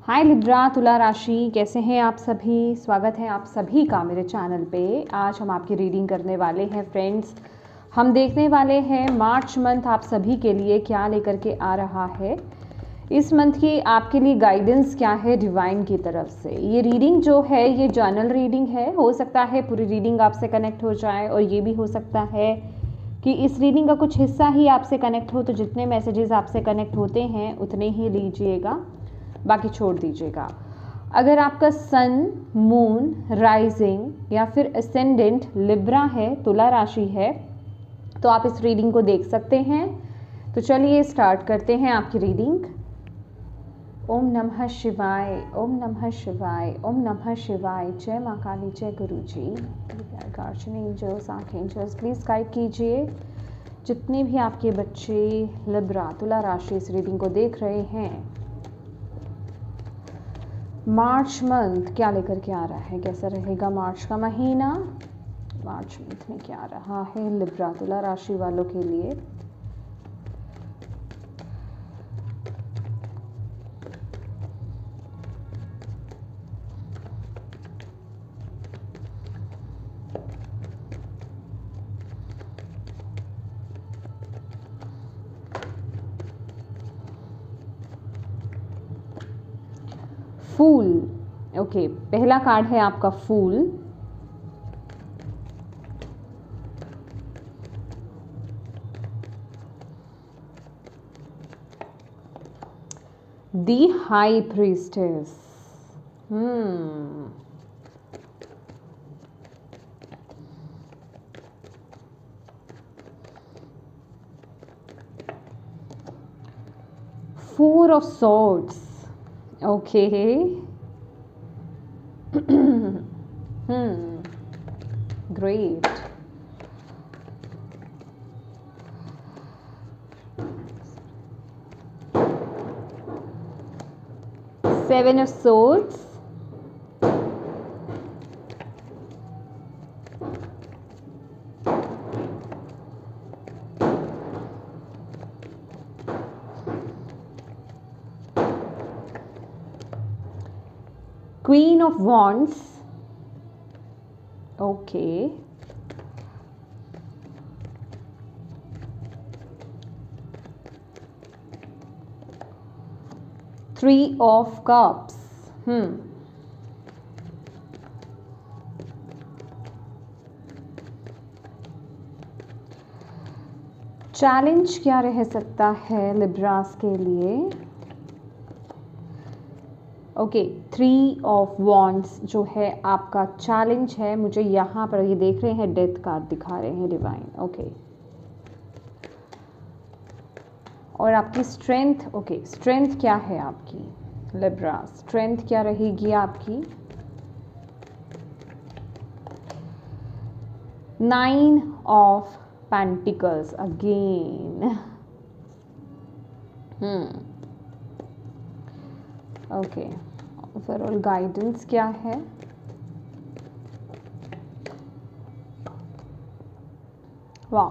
हाय Libra तुला राशि, कैसे हैं आप सभी। स्वागत है आप सभी का मेरे चैनल पे। आज हम आपकी रीडिंग करने वाले हैं फ्रेंड्स। हम देखने वाले हैं मार्च मंथ आप सभी के लिए क्या लेकर के आ रहा है। इस मंथ की आपके लिए गाइडेंस क्या है डिवाइन की तरफ से। ये रीडिंग जो है ये जर्नल रीडिंग है। हो सकता है पूरी रीडिंग आपसे कनेक्ट हो जाए और ये भी हो सकता है कि इस रीडिंग का कुछ हिस्सा ही आपसे कनेक्ट हो। तो जितने मैसेजेस आपसे कनेक्ट होते हैं उतने ही लीजिएगा, बाकी छोड़ दीजिएगा। अगर आपका सन, मून, राइजिंग या फिर असेंडेंट लिब्रा है, तुला राशि है, तो आप इस रीडिंग को देख सकते हैं। तो चलिए स्टार्ट करते हैं आपकी रीडिंग। ओम नमः शिवाय, ओम नमः शिवाय, ओम नमः शिवाय। जय माँ काली, जय गुरु जी। Guardian angels, archangels please guide कीजिए। जितने भी आपके बच्चे लिब्रा तुला राशि इस रीडिंग को देख रहे हैं, मार्च मंथ क्या लेकर के आ रहा है, कैसा रहेगा मार्च का महीना। मार्च मंथ में क्या आ रहा है लिब्रा तुला राशि वालों के लिए। फूल, ओके, पहला कार्ड है आपका fool. The high priestess. Four of swords, okay. Great. Seven of swords, Queen of Wands, okay, Three of Cups, challenge क्या रह सकता है लिब्रास के लिए। ओके, थ्री ऑफ वॉन्ड्स जो है आपका चैलेंज है। मुझे यहाँ पर ये देख रहे हैं डेथ कार्ड दिखा रहे हैं डिवाइन, ओके। और आपकी स्ट्रेंथ, ओके, स्ट्रेंथ क्या है आपकी लिब्रा, स्ट्रेंथ क्या रहेगी आपकी। 9 of pentacles again, okay. Overall guidance क्या है। वाह,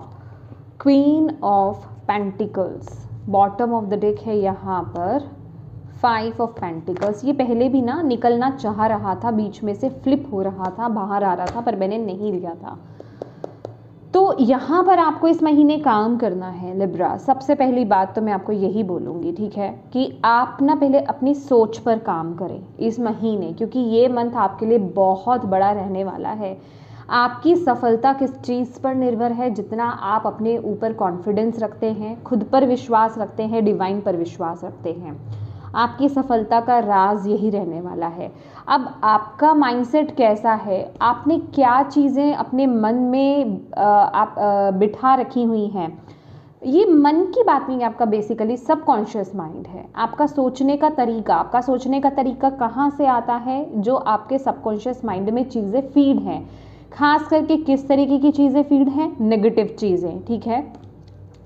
queen of pentacles, bottom of the deck है यहाँ पर। 5 ऑफ पेंटिकल्स, ये पहले भी ना निकलना चाह रहा था, बीच में से फ्लिप हो रहा था, बाहर आ रहा था, पर मैंने नहीं लिया था। तो यहाँ पर आपको इस महीने काम करना है लिब्रा। सबसे पहली बात तो मैं आपको यही बोलूँगी, ठीक है, कि आप ना पहले अपनी सोच पर काम करें इस महीने, क्योंकि ये मंथ आपके लिए बहुत बड़ा रहने वाला है। आपकी सफलता किस चीज़ पर निर्भर है, जितना आप अपने ऊपर कॉन्फिडेंस रखते हैं, खुद पर विश्वास रखते हैं, डिवाइन पर विश्वास रखते हैं, आपकी सफलता का राज यही रहने वाला है। अब आपका माइंडसेट कैसा है, आपने क्या चीज़ें अपने मन में बिठा रखी हुई हैं। ये मन की बात नहीं है, आपका बेसिकली सबकॉन्शियस माइंड है। आपका सोचने का तरीका, आपका सोचने का तरीका कहाँ से आता है, जो आपके सबकॉन्शियस माइंड में चीज़ें फीड हैं। खास करके किस तरीके की चीज़ें फीड हैं, नेगेटिव चीज़ें, ठीक है।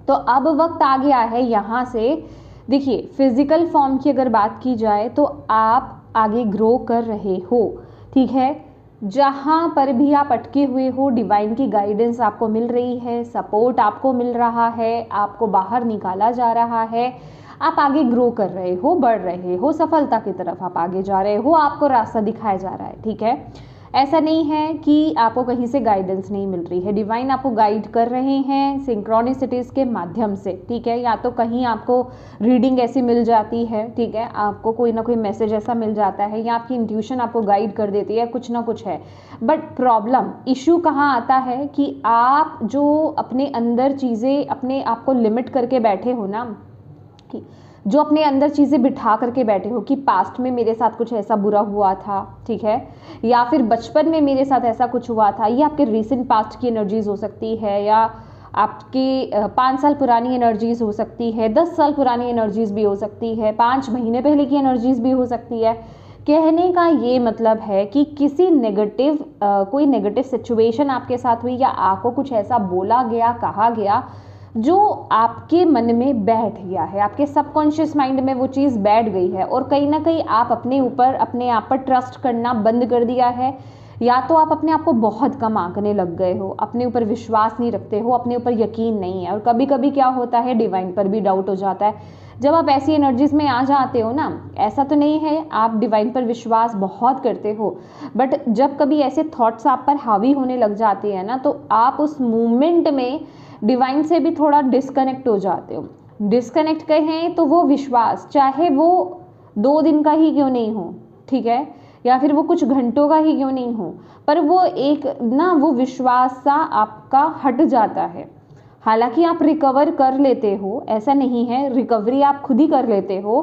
तो अब वक्त आ गया है यहाँ से, देखिए फिजिकल फॉर्म की अगर बात की जाए तो आप आगे ग्रो कर रहे हो, ठीक है। जहाँ पर भी आप अटके हुए हो, डिवाइन की गाइडेंस आपको मिल रही है, सपोर्ट आपको मिल रहा है, आपको बाहर निकाला जा रहा है। आप आगे ग्रो कर रहे हो, बढ़ रहे हो, सफलता की तरफ आप आगे जा रहे हो, आपको रास्ता दिखाया जा रहा है, ठीक है। ऐसा नहीं है कि आपको कहीं से गाइडेंस नहीं मिल रही है, डिवाइन आपको गाइड कर रहे हैं सिंक्रोनिसिटीज़ के माध्यम से, ठीक है। या तो कहीं आपको रीडिंग ऐसी मिल जाती है, ठीक है, आपको कोई ना कोई मैसेज ऐसा मिल जाता है, या आपकी इंट्यूशन आपको गाइड कर देती है, कुछ ना कुछ है। बट प्रॉब्लम इशू कहाँ आता है कि आप जो अपने अंदर चीज़ें अपने आप को लिमिट करके बैठे हो ना, जो अपने अंदर चीज़ें बिठा करके बैठे हो कि पास्ट में मेरे साथ कुछ ऐसा बुरा हुआ था, ठीक है, या फिर बचपन में मेरे साथ ऐसा कुछ हुआ था, ये आपके रीसेंट पास्ट की एनर्जीज हो सकती है, या आपकी 5 साल पुरानी एनर्जीज हो सकती है, 10 साल पुरानी एनर्जीज भी हो सकती है, 5 महीने पहले की एनर्जीज भी हो सकती है। कहने का ये मतलब है कि किसी नेगेटिव कोई नेगेटिव सिचुएशन आपके साथ हुई, या आपको कुछ ऐसा बोला गया, कहा गया जो आपके मन में बैठ गया है, आपके सबकॉन्शियस माइंड में वो चीज़ बैठ गई है, और कहीं ना कहीं आप अपने ऊपर अपने आप पर ट्रस्ट करना बंद कर दिया है, या तो आप अपने आप को बहुत कम आंकने लग गए हो, अपने ऊपर विश्वास नहीं रखते हो, अपने ऊपर यकीन नहीं है। और कभी कभी क्या होता है, डिवाइन पर भी डाउट हो जाता है जब आप ऐसी एनर्जीज में आ जाते हो ना। ऐसा तो नहीं है आप डिवाइन पर विश्वास बहुत करते हो, बट जब कभी ऐसे थॉट्स आप पर हावी होने लग जाते हैं ना, तो आप उस मोमेंट में डिवाइन से भी थोड़ा डिस्कनेक्ट हो जाते हो। डिस्कनेक्ट कहें तो वो विश्वास, चाहे वो 2 दिन का ही क्यों नहीं हो, ठीक है, या फिर वो कुछ घंटों का ही क्यों नहीं हो, पर वो एक ना वो विश्वास सा आपका हट जाता है। हालांकि आप रिकवर कर लेते हो, ऐसा नहीं है, रिकवरी आप खुद ही कर लेते हो,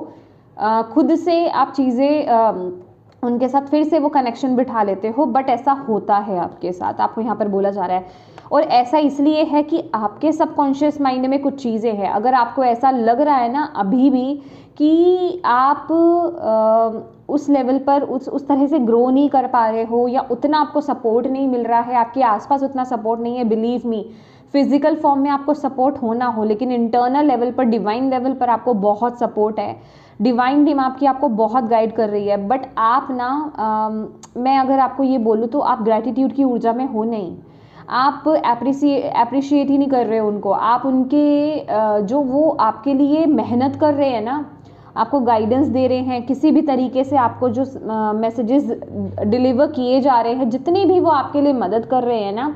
खुद से आप चीज़ें उनके साथ फिर से वो कनेक्शन बिठा लेते हो, बट ऐसा होता है आपके साथ, आपको यहाँ पर बोला जा रहा है। और ऐसा इसलिए है कि आपके सबकॉन्शियस माइंड में कुछ चीज़ें हैं। अगर आपको ऐसा लग रहा है ना अभी भी कि आप उस लेवल पर उस तरह से ग्रो नहीं कर पा रहे हो, या उतना आपको सपोर्ट नहीं मिल रहा है, आपके आसपास उतना सपोर्ट नहीं है, बिलीव मी, फिजिकल फॉर्म में आपको सपोर्ट होना हो, लेकिन इंटरनल लेवल पर, डिवाइन लेवल पर आपको बहुत सपोर्ट है, डिवाइन टीम आपकी आपको बहुत गाइड कर रही है। बट आप ना मैं अगर आपको ये बोलूँ तो आप ग्रैटिट्यूड की ऊर्जा में हो नहीं, आप एप्रिशिएट ही नहीं कर रहे हो उनको, आप उनके जो वो आपके लिए मेहनत कर रहे हैं ना, आपको गाइडेंस दे रहे हैं, किसी भी तरीके से आपको जो मैसेजेस डिलीवर किए जा रहे हैं, जितनी भी वो आपके लिए मदद कर रहे हैं ना,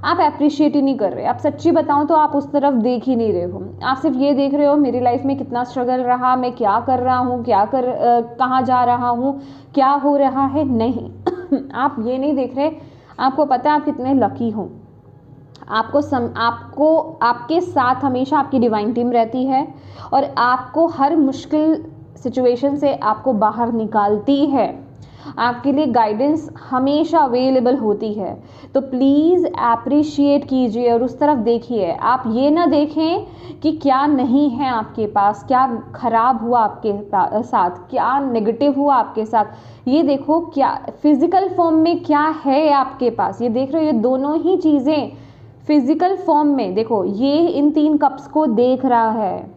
आप अप्रिशिएट ही नहीं कर रहे। आप सच्ची बताऊं तो आप उस तरफ देख ही नहीं रहे हो, आप सिर्फ ये देख रहे हो मेरी लाइफ में कितना स्ट्रगल रहा, मैं क्या कर रहा हूँ, कहाँ जा रहा हूँ, क्या हो रहा है। नहीं आप ये नहीं देख रहे, आपको पता है आप कितने लकी हो, आपको आपके साथ हमेशा आपकी डिवाइन टीम रहती है, और आपको हर मुश्किल सिचुएशन से आपको बाहर निकालती है, आपके लिए गाइडेंस हमेशा अवेलेबल होती है। तो प्लीज़ अप्रिशिएट कीजिए और उस तरफ देखिए। आप ये ना देखें कि क्या नहीं है आपके पास, क्या खराब हुआ आपके साथ, क्या नेगेटिव हुआ आपके साथ, ये देखो क्या फिजिकल फॉर्म में क्या है आपके पास। ये देख रहे हो, ये दोनों ही चीज़ें फिजिकल फॉर्म में देखो, ये इन 3 कप्स को देख रहा है,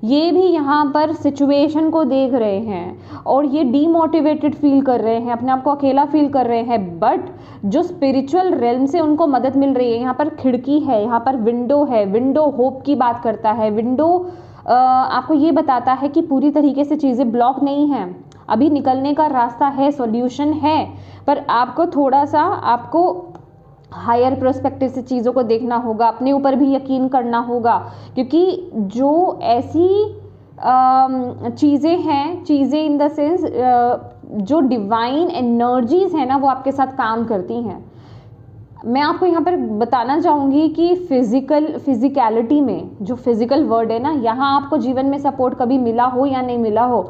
ये भी यहाँ पर सिचुएशन को देख रहे हैं, और ये डीमोटिवेटेड फील कर रहे हैं, अपने आप को अकेला फील कर रहे हैं। बट जो स्पिरिचुअल रेल्म से उनको मदद मिल रही है, यहाँ पर खिड़की है, यहाँ पर विंडो है, विंडो होप की बात करता है, विंडो आपको ये बताता है कि पूरी तरीके से चीज़ें ब्लॉक नहीं हैं, अभी निकलने का रास्ता है, सॉल्यूशन है, पर आपको थोड़ा सा आपको हायर प्रोस्पेक्टिव से चीज़ों को देखना होगा, अपने ऊपर भी यकीन करना होगा, क्योंकि जो ऐसी चीज़ें हैं, चीज़ें इन द सेंस जो डिवाइन एनर्जीज हैं ना, वो आपके साथ काम करती हैं। मैं आपको यहाँ पर बताना चाहूँगी कि फिजिकलिटी में जो फिजिकल वर्ड है ना, यहाँ आपको जीवन में सपोर्ट कभी मिला हो या नहीं मिला हो,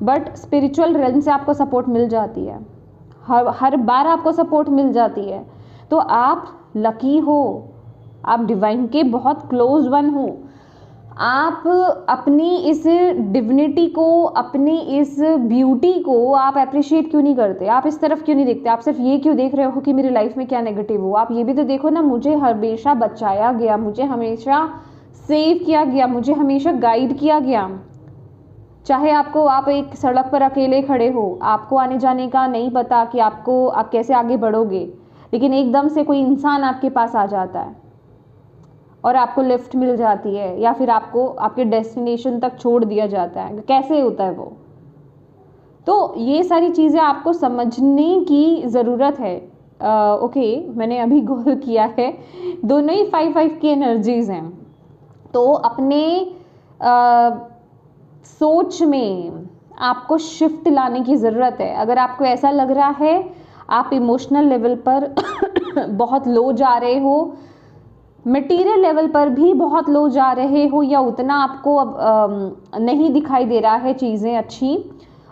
बट स्पिरिचुअल रेल्म से आपको सपोर्ट मिल जाती है, हर बार आपको सपोर्ट मिल जाती है। तो आप लकी हो, आप डिवाइन के बहुत क्लोज वन हो। आप अपनी इस डिविनिटी को, अपनी इस ब्यूटी को आप अप्रिशिएट क्यों नहीं करते, आप इस तरफ क्यों नहीं देखते, आप सिर्फ ये क्यों देख रहे हो कि मेरी लाइफ में क्या नेगेटिव हो। आप ये भी तो देखो ना, मुझे हमेशा बचाया गया, मुझे हमेशा सेव किया गया, मुझे हमेशा गाइड किया गया। चाहे आप एक सड़क पर अकेले खड़े हो, आपको आने जाने का नहीं पता कि आप कैसे आगे बढ़ोगे, लेकिन एकदम से कोई इंसान आपके पास आ जाता है, और आपको लिफ्ट मिल जाती है या फिर आपको आपके डेस्टिनेशन तक छोड़ दिया जाता है, कैसे होता है वो। तो ये सारी चीज़ें आपको समझने की ज़रूरत है। ओके, मैंने अभी गौर किया है दोनों ही 5-5 की एनर्जीज हैं, तो अपने सोच में आपको शिफ्ट लाने की ज़रूरत है। अगर आपको ऐसा लग रहा है आप इमोशनल लेवल पर बहुत लो जा रहे हो, मटेरियल लेवल पर भी बहुत लो जा रहे हो, या उतना आपको अब नहीं दिखाई दे रहा है चीज़ें अच्छी,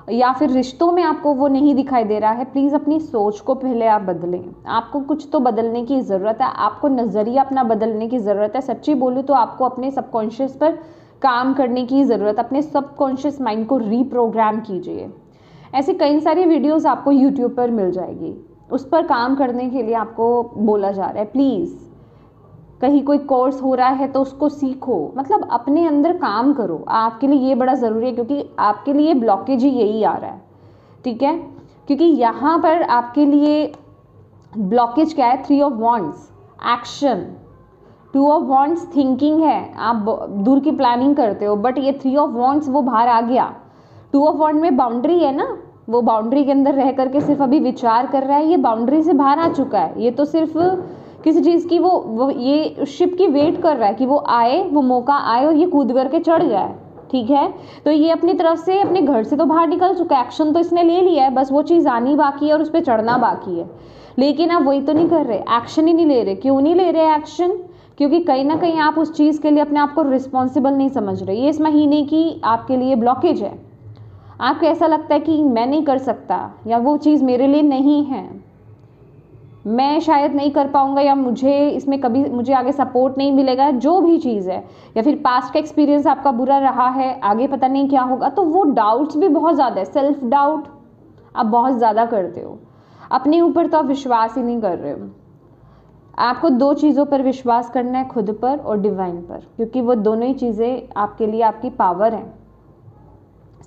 या फिर रिश्तों में आपको वो नहीं दिखाई दे रहा है, प्लीज़ अपनी सोच को पहले आप बदलें। आपको कुछ तो बदलने की ज़रूरत है, आपको नज़रिया अपना बदलने की ज़रूरत है। सच्ची बोलूँ तो आपको अपने सबकॉन्शियस पर काम करने की ज़रूरत, अपने सबकॉन्शियस माइंड को रीप्रोग्राम कीजिए। ऐसी कई सारी वीडियोस आपको यूट्यूब पर मिल जाएगी, उस पर काम करने के लिए आपको बोला जा रहा है। प्लीज़, कहीं कोई कोर्स हो रहा है तो उसको सीखो, मतलब अपने अंदर काम करो। आपके लिए ये बड़ा ज़रूरी है, क्योंकि आपके लिए ब्लॉकेज ही यही आ रहा है, ठीक है। क्योंकि यहाँ पर आपके लिए ब्लॉकेज क्या है? 3 of wands action, 2 of wands thinking है, आप दूर की प्लानिंग करते हो, बट ये 3 ऑफ वॉन्ड्स वो बाहर आ गया। 2 ऑफ वॉन्ड में बाउंड्री है ना, वो बाउंड्री के अंदर रह करके सिर्फ अभी विचार कर रहा है, ये बाउंड्री से बाहर आ चुका है। ये तो सिर्फ किसी चीज़ की वो ये शिप की वेट कर रहा है कि वो आए, वो मौका आए और ये कूद करके चढ़ जाए, ठीक है। तो ये अपनी तरफ से अपने घर से तो बाहर निकल चुका है, एक्शन तो इसने ले लिया है, बस वो चीज़ आनी बाकी है और उस पर चढ़ना बाकी है। लेकिन आप वही तो नहीं कर रहे, एक्शन ही नहीं ले रहे। क्यों नहीं ले रहे एक्शन? क्योंकि कहीं ना कहीं आप उस चीज़ के लिए अपने आप को रिस्पॉन्सिबल नहीं समझ रहे। ये इस महीने की आपके लिए ब्लॉकेज है। आपको ऐसा लगता है कि मैं नहीं कर सकता, या वो चीज़ मेरे लिए नहीं है, मैं शायद नहीं कर पाऊंगा, या मुझे इसमें कभी मुझे आगे सपोर्ट नहीं मिलेगा, जो भी चीज़ है, या फिर पास्ट का एक्सपीरियंस आपका बुरा रहा है, आगे पता नहीं क्या होगा। तो वो डाउट्स भी बहुत ज़्यादा है, सेल्फ डाउट आप बहुत ज़्यादा करते हो, अपने ऊपर तो आप विश्वास ही नहीं कर रहे हो। आपको 2 चीज़ों पर विश्वास करना है, खुद पर और डिवाइन पर, क्योंकि वो दोनों ही चीज़ें आपके लिए आपकी पावर हैं।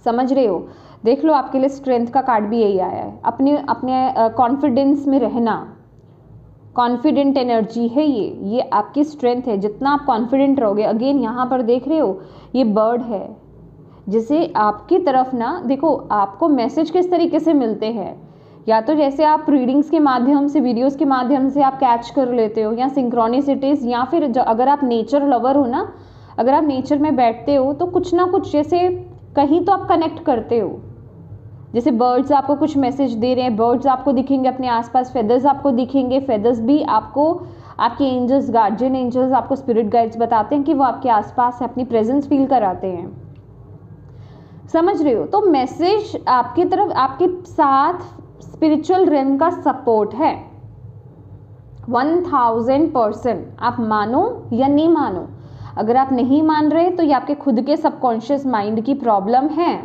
समझ रहे हो? देख लो, आपके लिए स्ट्रेंथ का कार्ड भी यही आया है। अपने कॉन्फिडेंस में रहना, कॉन्फिडेंट एनर्जी है ये आपकी स्ट्रेंथ है। जितना आप कॉन्फिडेंट रहोगे, अगेन यहाँ पर देख रहे हो ये बर्ड है, जिसे आपकी तरफ ना देखो, आपको मैसेज किस तरीके से मिलते हैं, या तो जैसे आप रीडिंग्स के माध्यम से, वीडियोस के माध्यम से आप कैच कर लेते हो, या सिंक्रोनिसिटीज, या फिर अगर आप नेचर लवर हो ना, अगर आप नेचर में बैठते हो तो कुछ ना कुछ जैसे कहीं तो आप कनेक्ट करते हो। जैसे बर्ड्स आपको कुछ मैसेज दे रहे हैं, बर्ड्स आपको दिखेंगे अपने आसपास, फेदर्स आपको दिखेंगे, फेदर्स भी आपको आपके एंजल्स, गार्जियन एंजल्स, आपको स्पिरिट गाइड्स बताते हैं कि वो आपके आसपास है, अपनी प्रेजेंस फील कराते हैं। समझ रहे हो? तो मैसेज आपकी तरफ, आपके साथ स्पिरिचुअल रेम का सपोर्ट है 1000%। आप मानो या नहीं मानो, अगर आप नहीं मान रहे तो ये आपके खुद के सबकॉन्शियस माइंड की प्रॉब्लम है,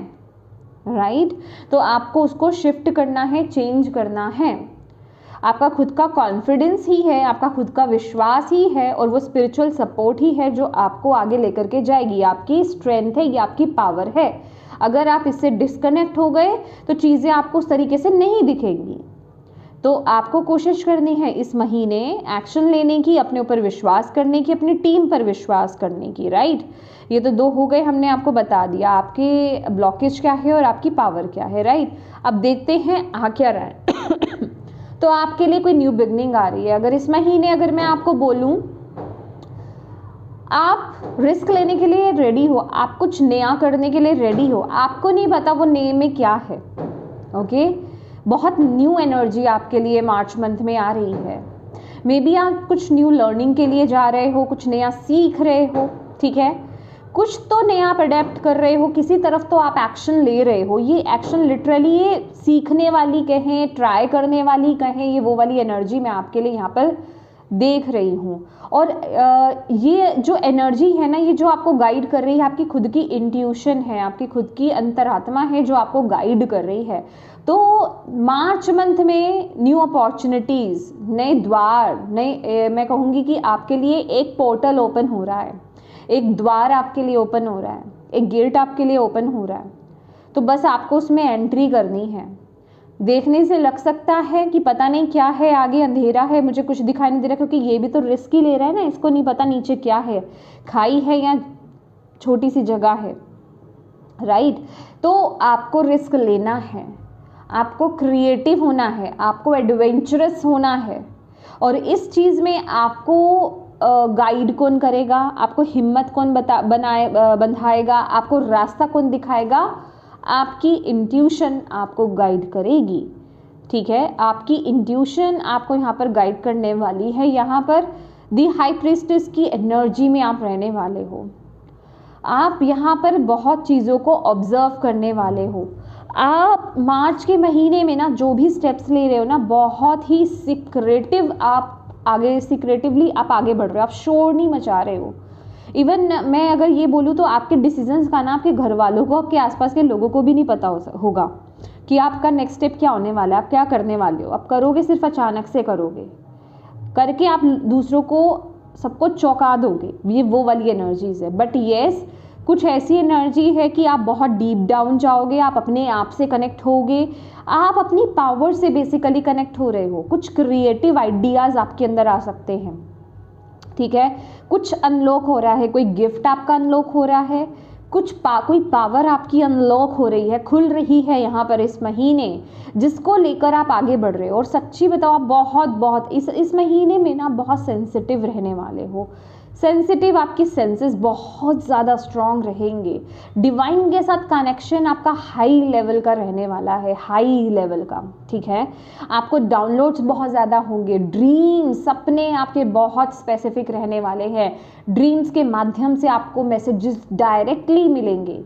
राइट। तो आपको उसको शिफ्ट करना है, चेंज करना है। आपका खुद का कॉन्फिडेंस ही है, आपका खुद का विश्वास ही है, और वो स्पिरिचुअल सपोर्ट ही है जो आपको आगे लेकर के जाएगी। आपकी स्ट्रेंथ है, ये आपकी पावर है। अगर आप इससे डिस्कनेक्ट हो गए तो चीज़ें आपको उस तरीके से नहीं दिखेंगी। तो आपको कोशिश करनी है इस महीने एक्शन लेने की, अपने ऊपर विश्वास करने की, अपनी टीम पर विश्वास करने की, राइट। ये तो 2 हो गए, हमने आपको बता दिया आपके ब्लॉकेज क्या है और आपकी पावर क्या है, राइट। अब देखते हैं आ क्या रहा है। तो आपके लिए कोई न्यू बिगनिंग आ रही है। अगर इस महीने अगर मैं आपको बोलूं, आप रिस्क लेने के लिए रेडी हो, आप कुछ नया करने के लिए रेडी हो, आपको नहीं पता वो नए में क्या है, ओके। बहुत न्यू एनर्जी आपके लिए मार्च मंथ में आ रही है। मे बी आप कुछ न्यू लर्निंग के लिए जा रहे हो, कुछ नया सीख रहे हो, ठीक है। कुछ तो नया आप अडेप्ट कर रहे हो, किसी तरफ तो आप एक्शन ले रहे हो। ये एक्शन लिटरली ये सीखने वाली कहें, ट्राई करने वाली कहें, ये वो वाली एनर्जी मैं आपके लिए यहाँ पर देख रही हूँ। और ये जो एनर्जी है ना, ये जो आपको गाइड कर रही है, आपकी खुद की इंट्यूशन है, आपकी खुद की अंतरात्मा है जो आपको गाइड कर रही है। तो मार्च मंथ में न्यू अपॉर्चुनिटीज़, नए द्वार, नए, मैं कहूँगी कि आपके लिए एक पोर्टल ओपन हो रहा है, एक द्वार आपके लिए ओपन हो रहा है, एक गेट आपके लिए ओपन हो रहा है। तो बस आपको उसमें एंट्री करनी है। देखने से लग सकता है कि पता नहीं क्या है, आगे अंधेरा है, मुझे कुछ दिखाई नहीं दे रहा, क्योंकि ये भी तो रिस्क ही ले रहा है ना, इसको नहीं पता नीचे क्या है, खाई है या छोटी सी जगह है, राइट। तो आपको रिस्क लेना है, आपको क्रिएटिव होना है, आपको एडवेंचरस होना है। और इस चीज़ में आपको गाइड कौन करेगा, आपको हिम्मत कौन बंधाएगा, आपको रास्ता कौन दिखाएगा? आपकी इंट्यूशन आपको गाइड करेगी, ठीक है। आपकी इंट्यूशन आपको यहाँ पर गाइड करने वाली है। यहाँ पर दी हाई प्रीस्टेस की एनर्जी में आप रहने वाले हो। आप यहाँ पर बहुत चीज़ों को ऑब्जर्व करने वाले हो। आप मार्च के महीने में ना जो भी स्टेप्स ले रहे हो ना, बहुत ही सिक्रेटिवली आप आगे बढ़ रहे हो, आप शोर नहीं मचा रहे हो। इवन मैं अगर ये बोलूँ तो आपके डिसीजंस का ना आपके घर वालों को, आपके आसपास के लोगों को भी नहीं पता होगा कि आपका नेक्स्ट स्टेप क्या होने वाला है, आप क्या करने वाले हो। आप करोगे सिर्फ अचानक से करोगे, करके आप दूसरों को, सबको चौंका दोगे, ये वो वाली एनर्जीज है। बट येस, कुछ ऐसी एनर्जी है कि आप बहुत डीप डाउन जाओगे, आप अपने आप से कनेक्ट होगे, आप अपनी पावर से बेसिकली कनेक्ट हो रहे हो। कुछ क्रिएटिव आइडियाज़ आपके अंदर आ सकते हैं, ठीक है। कुछ अनलॉक हो रहा है, कोई गिफ्ट आपका अनलॉक हो रहा है, कोई पावर आपकी अनलॉक हो रही है, खुल रही है यहाँ पर इस महीने, जिसको लेकर आप आगे बढ़ रहे हो। और सच्ची बताओ, आप बहुत इस महीने में ना बहुत सेंसिटिव रहने वाले हो। सेंसिटिव, आपकी सेंसेस बहुत ज़्यादा स्ट्रॉन्ग रहेंगे। डिवाइन के साथ कनेक्शन आपका हाई लेवल का रहने वाला है, हाई लेवल का, ठीक है। आपको डाउनलोड्स बहुत ज़्यादा होंगे, ड्रीम्स, सपने आपके बहुत स्पेसिफिक रहने वाले हैं। ड्रीम्स के माध्यम से आपको मैसेजेस डायरेक्टली मिलेंगे,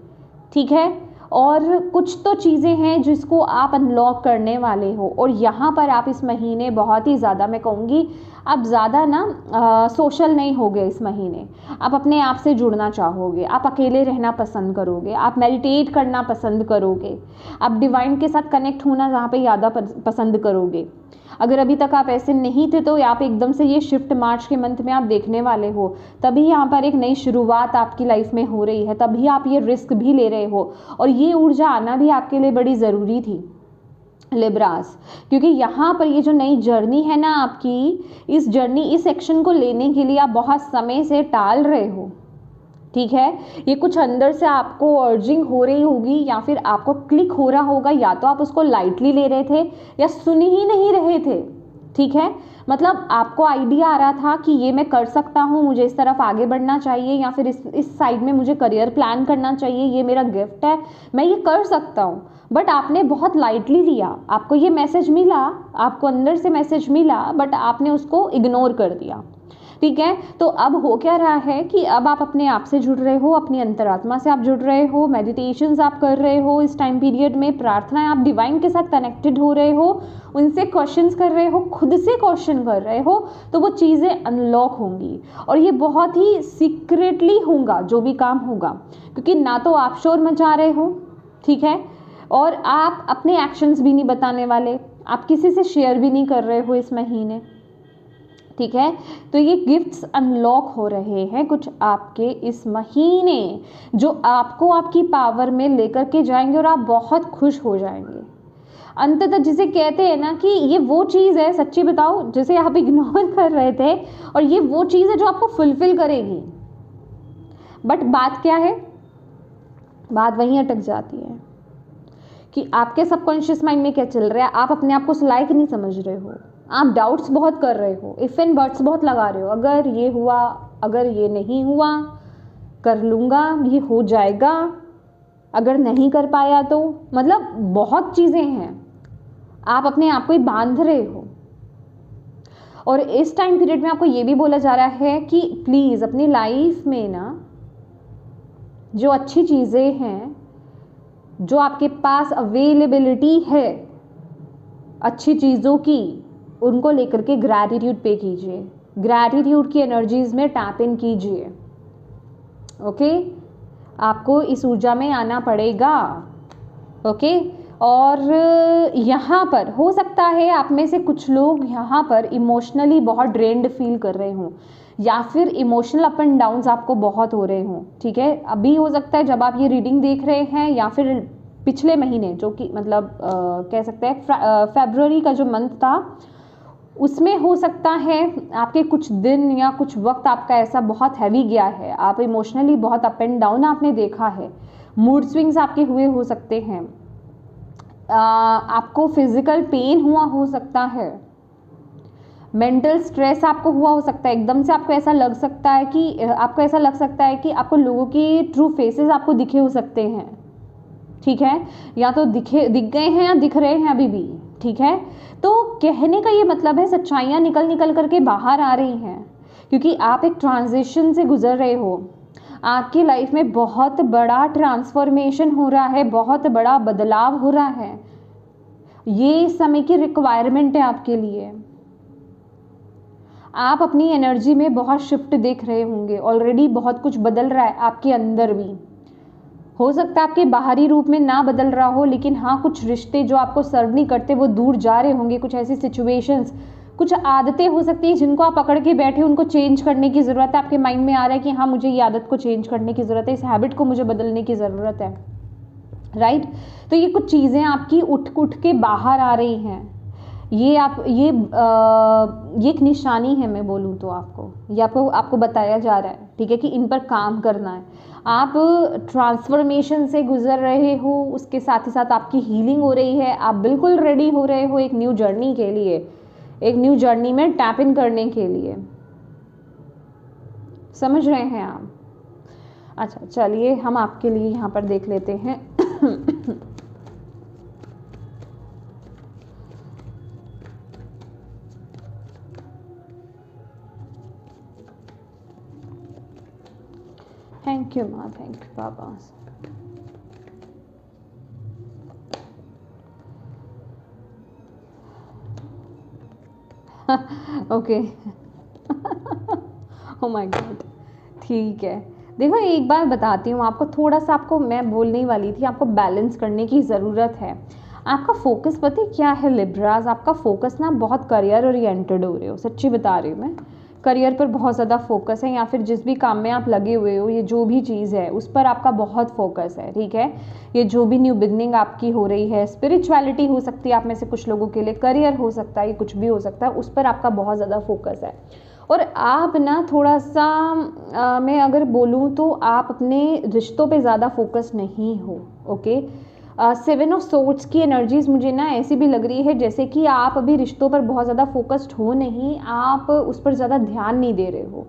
ठीक है। और कुछ तो चीज़ें हैं जिसको आप अनलॉक करने वाले हो। और यहाँ पर आप इस महीने बहुत ही ज़्यादा, मैं कहूँगी आप ज़्यादा ना सोशल नहीं होगे इस महीने। आप अपने आप से जुड़ना चाहोगे, आप अकेले रहना पसंद करोगे, आप मेडिटेट करना पसंद करोगे, आप डिवाइन के साथ कनेक्ट होना जहाँ पे ज़्यादा पसंद करोगे। अगर अभी तक आप ऐसे नहीं थे तो आप एकदम से ये शिफ्ट मार्च के मंथ में आप देखने वाले हो। तभी यहाँ पर एक नई शुरुआत आपकी लाइफ में हो रही है, तभी आप ये रिस्क भी ले रहे हो। और ये ऊर्जा आना भी आपके लिए बड़ी ज़रूरी थी लिब्रास, क्योंकि यहाँ पर ये जो नई जर्नी है ना आपकी, इस एक्शन को लेने के लिए आप बहुत समय से टाल रहे हो, ठीक है। ये कुछ अंदर से आपको अर्जिंग हो रही होगी, या फिर आपको क्लिक हो रहा होगा, या तो आप उसको लाइटली ले रहे थे या सुन ही नहीं रहे थे, ठीक है। मतलब आपको आइडिया आ रहा था कि ये मैं कर सकता हूँ, मुझे इस तरफ आगे बढ़ना चाहिए, या फिर इस साइड में मुझे करियर प्लान करना चाहिए, ये मेरा गिफ्ट है, मैं ये कर सकता हूँ। बट आपने बहुत लाइटली लिया, आपको ये मैसेज मिला, आपको अंदर से मैसेज मिला, बट आपने उसको इग्नोर कर दिया, ठीक है। तो अब हो क्या रहा है कि अब आप अपने आप से जुड़ रहे हो, अपनी अंतरात्मा से आप जुड़ रहे हो, मेडिटेशंस आप कर रहे हो इस टाइम पीरियड में, प्रार्थनाएं, आप डिवाइन के साथ कनेक्टेड हो रहे हो, उनसे क्वेश्चंस कर रहे हो, खुद से क्वेश्चन कर रहे हो, तो वो चीज़ें अनलॉक होंगी। और ये बहुत ही सीक्रेटली होगा जो भी काम होगा, क्योंकि ना तो आप शोर मचा रहे हो, ठीक है, और आप अपने एक्शंस भी नहीं बताने वाले, आप किसी से शेयर भी नहीं कर रहे हो इस महीने, ठीक है। तो ये गिफ्ट्स अनलॉक हो रहे हैं कुछ आपके इस महीने, जो आपको आपकी पावर में लेकर के जाएंगे और आप बहुत खुश हो जाएंगे। अंततः जिसे कहते हैं ना कि ये वो चीज़ है, सच्ची बताओ, जिसे आप इग्नोर कर रहे थे, और ये वो चीज़ है जो आपको फुलफिल करेगी। बट बात क्या है, बात वहीं अटक जाती है कि आपके सबकॉन्शियस माइंड में क्या चल रहा है। आप अपने आप को उस लायक नहीं समझ रहे हो, आप डाउट्स बहुत कर रहे हो, इफ़ एंड बट्स बहुत लगा रहे हो, अगर ये हुआ, अगर ये नहीं हुआ, कर लूँगा, ये हो जाएगा, अगर नहीं कर पाया तो, मतलब बहुत चीज़ें हैं, आप अपने आप को ही बांध रहे हो। और इस टाइम पीरियड में आपको ये भी बोला जा रहा है कि प्लीज़ अपनी लाइफ में ना जो अच्छी चीज़ें हैं, जो आपके पास अवेलेबिलिटी है अच्छी चीज़ों की, उनको लेकर के ग्रैटिट्यूड पे कीजिए, ग्रैटिट्यूड की एनर्जीज में टैप इन कीजिए, ओके। आपको इस ऊर्जा में आना पड़ेगा, ओके। और यहाँ पर हो सकता है आप में से कुछ लोग यहाँ पर इमोशनली बहुत ड्रेन्ड फील कर रहे हों, या फिर इमोशनल अप एंड डाउन्स आपको बहुत हो रहे हों, ठीक है। अभी हो सकता है जब आप ये रीडिंग देख रहे हैं, या फिर पिछले महीने जो कि मतलब कह सकते हैं फरवरी का जो मंथ था, उसमें हो सकता है आपके कुछ दिन या कुछ वक्त आपका ऐसा बहुत हैवी गया है, आप इमोशनली बहुत अप एंड डाउन आपने देखा है, मूड स्विंग्स आपके हुए हो सकते हैं, आपको फिजिकल पेन हुआ हो सकता है, मेंटल स्ट्रेस आपको हुआ हो सकता है, एकदम से आपको ऐसा लग सकता है कि आपको लोगों की ट्रू फेसेस आपको दिखे हो सकते हैं, ठीक है, या तो दिख गए हैं या दिख रहे हैं अभी भी, ठीक है। तो कहने का ये मतलब है सच्चाइयाँ निकल निकल करके बाहर आ रही हैं, क्योंकि आप एक ट्रांजिशन से गुजर रहे हो, आपकी लाइफ में बहुत बड़ा ट्रांसफॉर्मेशन हो रहा है, बहुत बड़ा बदलाव हो रहा है, ये समय की रिक्वायरमेंट है आपके लिए। आप अपनी एनर्जी में बहुत शिफ्ट देख रहे होंगे, ऑलरेडी बहुत कुछ बदल रहा है आपके अंदर भी, हो सकता है आपके बाहरी रूप में ना बदल रहा हो, लेकिन हाँ कुछ रिश्ते जो आपको सर्व नहीं करते वो दूर जा रहे होंगे, कुछ ऐसी सिचुएशंस, कुछ आदतें हो सकती हैं जिनको आप पकड़ के बैठे, उनको चेंज करने की ज़रूरत है, आपके माइंड में आ रहा है कि हाँ मुझे ये आदत को चेंज करने की ज़रूरत है, इस हैबिट को मुझे बदलने की ज़रूरत है, राइट। तो ये कुछ चीज़ें आपकी उठ के बाहर आ रही हैं, ये एक निशानी है, मैं बोलूँ तो आपको ये आपको बताया जा रहा है, ठीक है, कि इन पर काम करना है। आप ट्रांसफॉर्मेशन से गुजर रहे हो, उसके साथ ही साथ आपकी हीलिंग हो रही है, आप बिल्कुल रेडी हो रहे हो एक न्यू जर्नी के लिए, एक न्यू जर्नी में टैप इन करने के लिए, समझ रहे हैं आप। अच्छा चलिए हम आपके लिए यहाँ पर देख लेते हैं थैंक यू माँ, थैंक यू पापा। ओके ओ माय गॉड, ठीक है। देखो एक बार बताती हूँ आपको, थोड़ा सा आपको मैं बोलने वाली थी, आपको बैलेंस करने की ज़रूरत है। आपका फोकस पता है क्या है लिब्रास, आपका फोकस ना बहुत करियर ओरिएंटेड हो रहे हो, सच्ची बता रही हूँ मैं, करियर पर बहुत ज़्यादा फोकस है, या फिर जिस भी काम में आप लगे हुए हो, ये जो भी चीज़ है उस पर आपका बहुत फोकस है, ठीक है। ये जो भी न्यू बिगनिंग आपकी हो रही है, स्पिरिचुअलिटी हो सकती है आप में से कुछ लोगों के लिए, करियर हो सकता है, ये कुछ भी हो सकता है, उस पर आपका बहुत ज़्यादा फोकस है। और आप ना थोड़ा सा मैं अगर बोलूँ तो आप अपने रिश्तों पे ज़्यादा फोकस नहीं हो, ओके। 7 ऑफ सोर्ड्स की एनर्जीज मुझे ना ऐसी भी लग रही है जैसे कि आप अभी रिश्तों पर बहुत ज़्यादा फोकस्ड हो नहीं, आप उस पर ज़्यादा ध्यान नहीं दे रहे हो,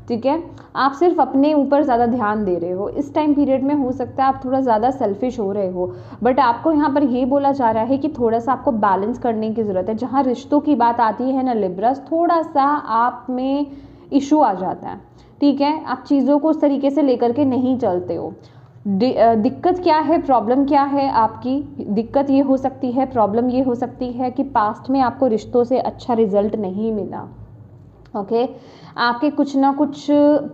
ठीक है, आप सिर्फ अपने ऊपर ज़्यादा ध्यान दे रहे हो। इस टाइम पीरियड में हो सकता है आप थोड़ा ज़्यादा सेल्फिश हो रहे हो, बट आपको यहाँ पर ये बोला जा रहा है कि थोड़ा सा आपको बैलेंस करने की ज़रूरत है। जहाँ रिश्तों की बात आती है ना लिब्रस, थोड़ा सा आप में इशू आ जाता है, ठीक है, आप चीज़ों को उस तरीके से लेकर के नहीं चलते हो। दिक्कत क्या है, प्रॉब्लम क्या है आपकी, दिक्कत ये हो सकती है, प्रॉब्लम ये हो सकती है कि पास्ट में आपको रिश्तों से अच्छा रिजल्ट नहीं मिला, ओके। आपके कुछ ना कुछ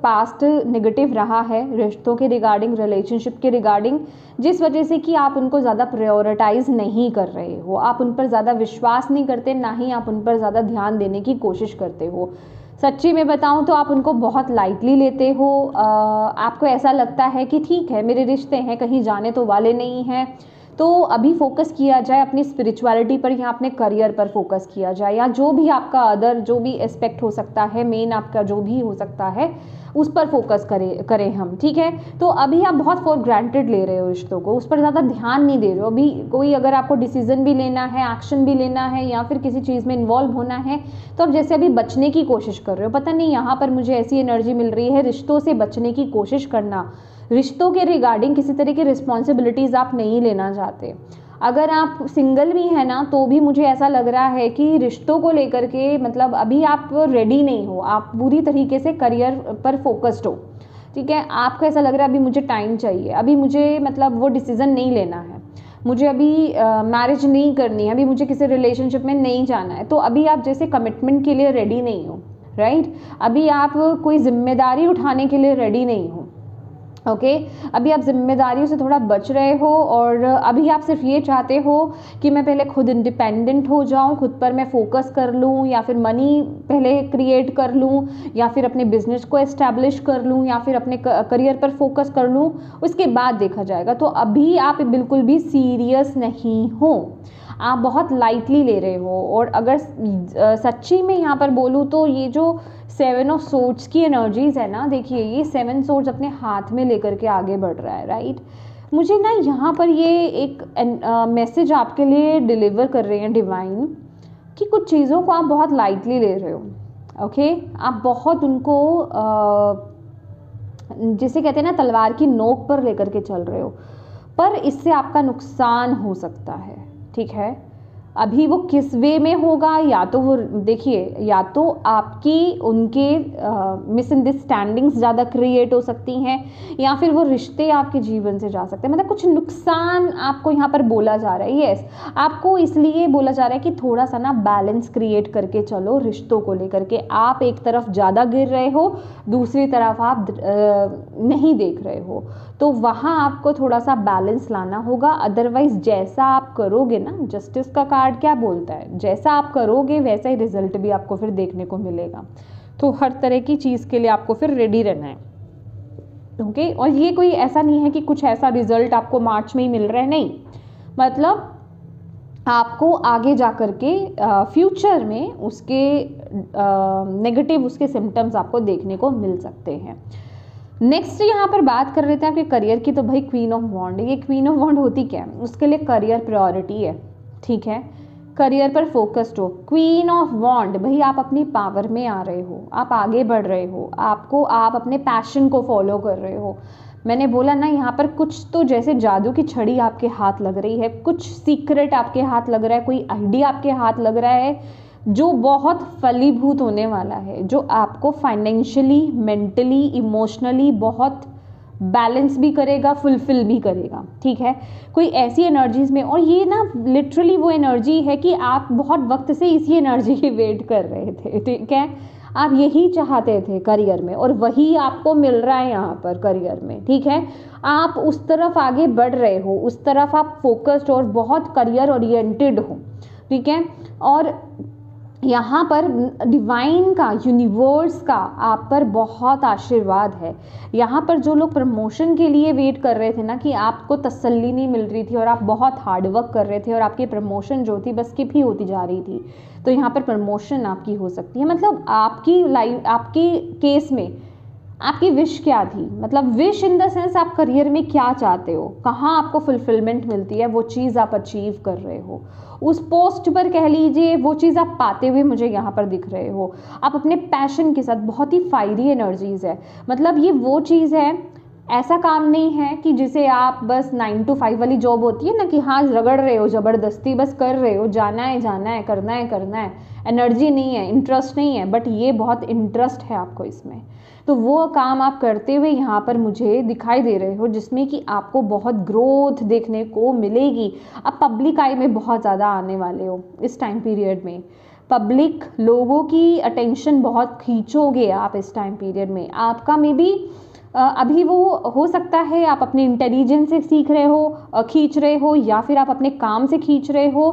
पास्ट नेगेटिव रहा है रिश्तों के रिगार्डिंग, रिलेशनशिप के रिगार्डिंग, जिस वजह से कि आप उनको ज़्यादा प्रायोरिटाइज नहीं कर रहे हो, आप उन पर ज़्यादा विश्वास नहीं करते, ना ही आप उन पर ज़्यादा ध्यान देने की कोशिश करते हो। सच्ची में बताऊं तो आप उनको बहुत लाइटली लेते हो, आपको ऐसा लगता है कि ठीक है मेरे रिश्ते हैं, कहीं जाने तो वाले नहीं हैं, तो अभी फोकस किया जाए अपनी स्पिरिचुअलिटी पर या अपने करियर पर फोकस किया जाए, या जो भी आपका अदर जो भी एस्पेक्ट हो सकता है, मेन आपका जो भी हो सकता है उस पर फोकस करें हम, ठीक है। तो अभी आप बहुत फॉर ग्रांटेड ले रहे हो रिश्तों को, उस पर ज़्यादा ध्यान नहीं दे रहे हो। अभी कोई अगर आपको डिसीजन भी लेना है, एक्शन भी लेना है, या फिर किसी चीज़ में इन्वॉल्व होना है, तो आप जैसे अभी बचने की कोशिश कर रहे हो। पता नहीं यहाँ पर मुझे ऐसी एनर्जी मिल रही है, रिश्तों से बचने की कोशिश करना, रिश्तों के रिगार्डिंग किसी तरह की रिस्पॉन्सिबिलिटीज़ आप नहीं लेना चाहते। अगर आप सिंगल भी हैं ना, तो भी मुझे ऐसा लग रहा है कि रिश्तों को लेकर के मतलब अभी आप रेडी नहीं हो, आप पूरी तरीके से करियर पर फोकस्ड हो, ठीक है। आपको ऐसा लग रहा है अभी मुझे टाइम चाहिए, अभी मुझे मतलब वो डिसीज़न नहीं लेना है, मुझे अभी मैरिज नहीं करनी है, अभी मुझे किसी रिलेशनशिप में नहीं जाना है, तो अभी आप जैसे कमिटमेंट के लिए रेडी नहीं हो, राइट। अभी आप कोई जिम्मेदारी उठाने के लिए रेडी नहीं हो, ओके अभी आप जिम्मेदारियों से थोड़ा बच रहे हो और अभी आप सिर्फ ये चाहते हो कि मैं पहले खुद इंडिपेंडेंट हो जाऊं, खुद पर मैं फोकस कर लूं, या फिर मनी पहले क्रिएट कर लूं, या फिर अपने बिजनेस को एस्टैब्लिश कर लूं, या फिर अपने करियर पर फोकस कर लूं, उसके बाद देखा जाएगा। तो अभी आप बिल्कुल भी सीरियस नहीं हो, आप बहुत लाइटली ले रहे हो। और अगर सच्ची में यहाँ पर बोलूँ तो ये जो 7 ऑफ सोर्ड्स की एनर्जीज है ना, देखिए ये 7 सोर्ड्स अपने हाथ में लेकर के आगे बढ़ रहा है, राइट। मुझे ना यहाँ पर ये एक मैसेज आपके लिए डिलीवर कर रहे हैं डिवाइन, कि कुछ चीज़ों को आप बहुत लाइटली ले रहे हो। ओके आप बहुत उनको जिसे कहते हैं ना तलवार की नोक पर लेकर के चल रहे हो, पर इससे आपका नुकसान हो सकता है, ठीक है। अभी वो किस वे में होगा, या तो वो देखिए, या तो आपकी उनके मिसअंडरस्टैंडिंग्स ज़्यादा क्रिएट हो सकती हैं, या फिर वो रिश्ते आपके जीवन से जा सकते हैं। मतलब कुछ नुकसान आपको यहाँ पर बोला जा रहा है। यस, आपको इसलिए बोला जा रहा है कि थोड़ा सा ना बैलेंस क्रिएट करके चलो रिश्तों को लेकर के। आप एक तरफ ज़्यादा गिर रहे हो, दूसरी तरफ आप नहीं देख रहे हो, तो वहाँ आपको थोड़ा सा बैलेंस लाना होगा। अदरवाइज जैसा आप करोगे ना, जस्टिस का कार्ड क्या बोलता है, जैसा आप करोगे वैसा ही रिजल्ट भी आपको फिर देखने को मिलेगा। तो हर तरह की चीज़ के लिए आपको फिर रेडी रहना है, ओके। और ये कोई ऐसा नहीं है कि कुछ ऐसा रिजल्ट आपको मार्च में ही मिल रहा है, नहीं, मतलब आपको आगे जा कर के फ्यूचर में उसके नेगेटिव उसके सिम्टम्स आपको देखने को मिल सकते हैं। नेक्स्ट यहाँ पर बात कर रहे थे आपके करियर की, तो भाई क्वीन ऑफ वॉन्ड, ये क्वीन ऑफ वॉन्ड होती क्या है, उसके लिए करियर प्रायोरिटी है, ठीक है। करियर पर फोकस्ड हो। क्वीन ऑफ वॉन्ड, भाई आप अपनी पावर में आ रहे हो, आप आगे बढ़ रहे हो, आप अपने पैशन को फॉलो कर रहे हो। मैंने बोला ना यहाँ पर कुछ तो जैसे जादू की छड़ी आपके हाथ लग रही है, कुछ सीक्रेट आपके हाथ लग रहा है, कोई आइडिया आपके हाथ लग रहा है जो बहुत फलीभूत होने वाला है, जो आपको फाइनेंशियली, मेंटली, इमोशनली बहुत बैलेंस भी करेगा, फुलफिल भी करेगा, ठीक है। कोई ऐसी एनर्जीज में, और ये ना लिटरली वो एनर्जी है कि आप बहुत वक्त से इसी एनर्जी की वेट कर रहे थे, ठीक है। आप यही चाहते थे करियर में, और वही आपको मिल रहा है यहाँ पर करियर में, ठीक है। आप उस तरफ आगे बढ़ रहे हो, उस तरफ आप फोकस्ड और बहुत करियर ओरिएंटेड हो, ठीक है। और यहाँ पर डिवाइन का, यूनिवर्स का आप पर बहुत आशीर्वाद है। यहाँ पर जो लोग प्रमोशन के लिए वेट कर रहे थे ना, कि आपको तसल्ली नहीं मिल रही थी और आप बहुत हार्ड वर्क कर रहे थे और आपकी प्रमोशन जो थी बस स्किप ही होती जा रही थी, तो यहाँ पर प्रमोशन आपकी हो सकती है। मतलब आपकी लाइफ, आपकी केस में आपकी विश क्या थी, मतलब विश इन द सेंस आप करियर में क्या चाहते हो, कहाँ आपको फुलफिलमेंट मिलती है, वो चीज़ आप अचीव कर रहे हो, उस पोस्ट पर कह लीजिए वो चीज़ आप पाते हुए मुझे यहाँ पर दिख रहे हो। आप अपने पैशन के साथ, बहुत ही फायरी एनर्जीज है, मतलब ये वो चीज़ है, ऐसा काम नहीं है कि जिसे आप बस 9 to 5 वाली जॉब होती है ना, कि हाँ रगड़ रहे हो, ज़बरदस्ती बस कर रहे हो, जाना है, करना है, एनर्जी नहीं है, इंटरेस्ट नहीं है, बट ये बहुत इंटरेस्ट है आपको इसमें। तो वो काम आप करते हुए यहाँ पर मुझे दिखाई दे रहे हो, जिसमें कि आपको बहुत ग्रोथ देखने को मिलेगी। आप पब्लिक आई में बहुत ज़्यादा आने वाले हो इस टाइम पीरियड में, पब्लिक लोगों की अटेंशन बहुत खींचोगे आप इस टाइम पीरियड में। आपका मे बी अभी वो हो सकता है आप अपने इंटेलिजेंस से सीख रहे हो, खींच रहे हो, या फिर आप अपने काम से खींच रहे हो।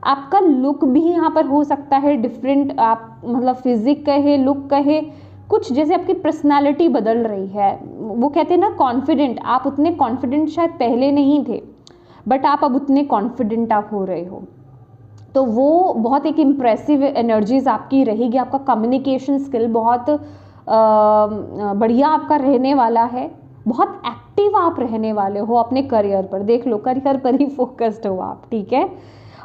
आपका लुक भी यहाँ पर हो सकता है डिफरेंट, आप मतलब फिजिक कहे, लुक कहे, कुछ जैसे आपकी पर्सनालिटी बदल रही है। वो कहते हैं ना कॉन्फिडेंट, आप उतने कॉन्फिडेंट शायद पहले नहीं थे, बट आप अब उतने कॉन्फिडेंट आप हो रहे हो, तो वो बहुत एक इम्प्रेसिव एनर्जीज आपकी रहेगी। आपका कम्युनिकेशन स्किल बहुत बढ़िया आपका रहने वाला है, बहुत एक्टिव आप रहने वाले हो अपने करियर पर। देख लो करियर पर ही फोकस्ड हो आप, ठीक है।